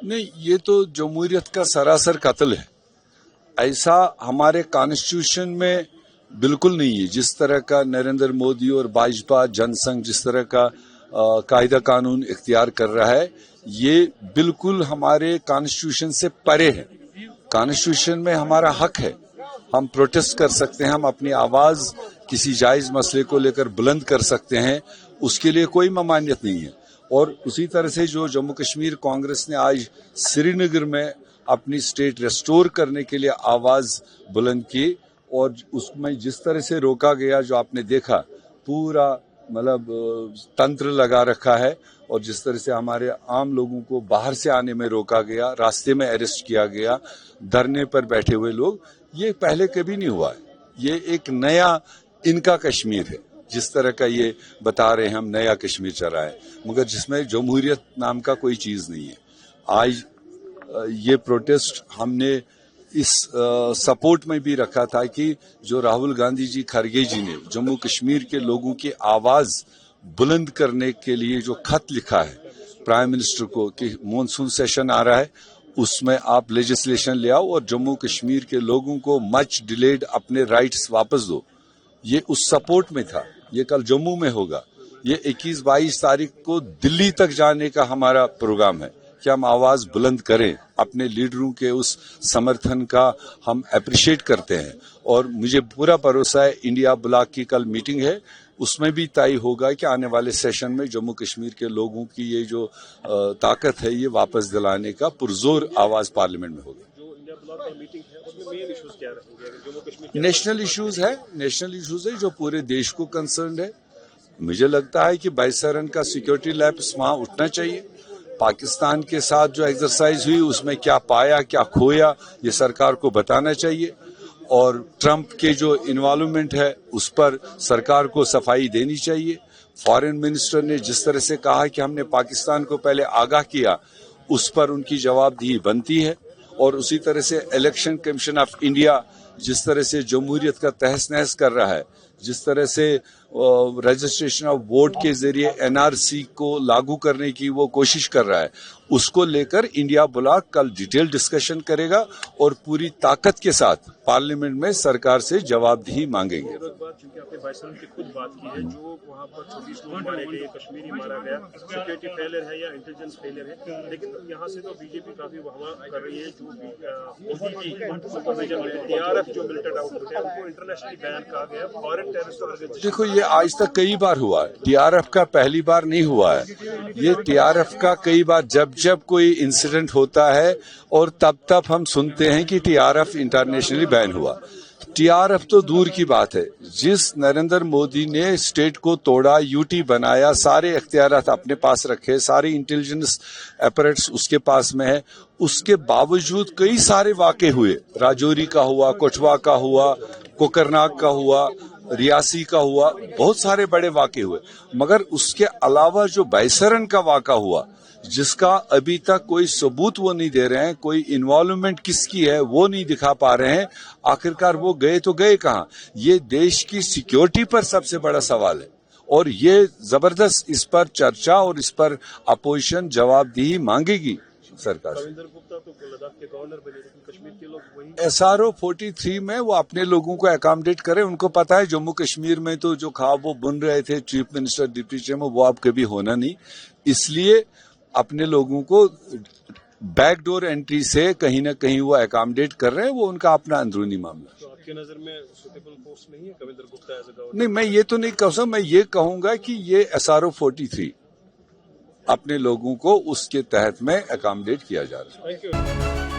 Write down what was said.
नहीं, ये तो जमहूरियत का सरासर कत्ल है। ऐसा हमारे कॉन्स्टिट्यूशन में बिल्कुल नहीं है। जिस तरह का नरेंद्र मोदी और भाजपा जनसंघ जिस तरह का कायदा कानून इख्तियार कर रहा है, ये बिल्कुल हमारे कॉन्स्टिट्यूशन से परे है। कॉन्स्टिट्यूशन में हमारा हक है, हम प्रोटेस्ट कर सकते हैं, हम अपनी आवाज किसी जायज मसले को लेकर बुलंद कर सकते हैं, उसके लिए कोई ममानियत नहीं है। और उसी तरह से जो जम्मू कश्मीर कांग्रेस ने आज श्रीनगर में अपनी स्टेट रेस्टोर करने के लिए आवाज बुलंद की और उसमें जिस तरह से रोका गया, जो आपने देखा, पूरा मतलब तंत्र लगा रखा है और जिस तरह से हमारे आम लोगों को बाहर से आने में रोका गया, रास्ते में अरेस्ट किया गया, धरने पर बैठे हुए लोग, ये पहले कभी नहीं हुआ है। ये एक नया इनका कश्मीर है, जिस तरह का ये बता रहे हैं हम नया कश्मीर चला है, मगर जिसमें जमहूरियत नाम का कोई चीज नहीं है। आज ये प्रोटेस्ट हमने इस सपोर्ट में भी रखा था कि जो राहुल गांधी जी, खरगे जी ने जम्मू कश्मीर के लोगों की आवाज बुलंद करने के लिए जो खत लिखा है प्राइम मिनिस्टर को कि मॉनसून सेशन आ रहा है, उसमें आप लेजिस्लेशन ले आओ और जम्मू कश्मीर के लोगों को मच डिलेड अपने राइट्स वापस दो, ये उस सपोर्ट में था। ये कल जम्मू में होगा। ये 21-22 तारीख को दिल्ली तक जाने का हमारा प्रोग्राम है कि हम आवाज बुलंद करें। अपने लीडरों के उस समर्थन का हम अप्रिशिएट करते हैं और मुझे पूरा भरोसा है इंडिया ब्लॉक की कल मीटिंग है, उसमें भी तय होगा कि आने वाले सेशन में जम्मू कश्मीर के लोगों की ये जो ताकत है, ये वापस दिलाने का पुरजोर आवाज पार्लियामेंट में होगी। नेशनल इश्यूज है जो पूरे देश को कंसर्न है। मुझे लगता है कि 22 रन का सिक्योरिटी लैप्स वहां उठना चाहिए। पाकिस्तान के साथ जो एक्सरसाइज हुई उसमें क्या पाया क्या खोया, ये सरकार को बताना चाहिए और ट्रंप के जो इन्वॉल्वमेंट है उस पर सरकार को सफाई देनी चाहिए। फॉरेन मिनिस्टर ने जिस तरह से कहा कि हमने पाकिस्तान को पहले आगाह किया, उस पर उनकी जवाबदेही बनती है। और उसी तरह से इलेक्शन कमीशन ऑफ इंडिया जिस तरह से जमहूरियत का तहस नहस कर रहा है, जिस तरह से रजिस्ट्रेशन ऑफ वोट के जरिए एनआरसी को लागू करने की वो कोशिश कर रहा है, उसको लेकर इंडिया ब्लॉक कल डिटेल डिस्कशन करेगा और पूरी ताकत के साथ पार्लियामेंट में सरकार से जवाबदेही मांगेंगे। खुद बात की है, जो वहाँ पर 24 लोग मारे गए, कश्मीरी मारा गया, सिक्योरिटी फेलियर है या इंटेलिजेंस फेलियर है, लेकिन यहाँ से तो बीजेपी काफी वाहवाह कर रही है। जो टीआरएफ जो मिलिटेंट आउटफिट है उनको इंटरनेशनली बैन कहा गया, फॉरेन टेररिस्ट ऑर्गेनाइजेशन। देखो, ये आज तक कई बार हुआ है, टीआरएफ का पहली बार नहीं हुआ है। ये टीआरएफ का कई बार जब कोई इंसिडेंट होता है और तब हम सुनते हैं कि टीआरएफ इंटरनेशनली बैन हुआ। टीआरएफ तो दूर की बात है, जिस नरेंद्र मोदी ने स्टेट को तोड़ा, यूटी बनाया, सारे इख्तियारात अपने पास रखे, सारे इंटेलिजेंस अपरेट्स उसके पास में है, उसके बावजूद कई सारे वाक़े हुए। राजौरी का हुआ, कोटवा का हुआ, कोकरनाग का हुआ, रियासी का हुआ, बहुत सारे बड़े वाक़े हुए। मगर उसके अलावा जो 22 रन का वाक़ा हुआ, जिसका अभी तक कोई सबूत वो नहीं दे रहे हैं, कोई इन्वॉल्वमेंट किसकी है वो नहीं दिखा पा रहे हैं, आखिरकार वो गए तो गए कहाँ? ये देश की सिक्योरिटी पर सबसे बड़ा सवाल है और ये जबरदस्त इस पर चर्चा और इस पर अपोजिशन जवाबदेही मांगेगी सरकार। SRO 43 में वो अपने लोगों को अकोमोडेट करे। उनको पता है जम्मू कश्मीर में तो जो ख्वाब वो बुन रहे थे चीफ मिनिस्टर, डिप्टी चीफ, वो अब कभी होना नहीं, इसलिए अपने लोगों को बैकडोर एंट्री से कहीं ना कहीं वो अकोमोडेट कर रहे हैं, वो उनका अपना अंदरूनी मामला। तो आपकी नजर में सुटेबल पोस्ट नहीं है Kavinder Gupta as a governor? नहीं, मैं ये तो नहीं कहूँगा, मैं ये कहूंगा कि ये SRO 43 अपने लोगों को उसके तहत में अकोमोडेट किया जा रहा है।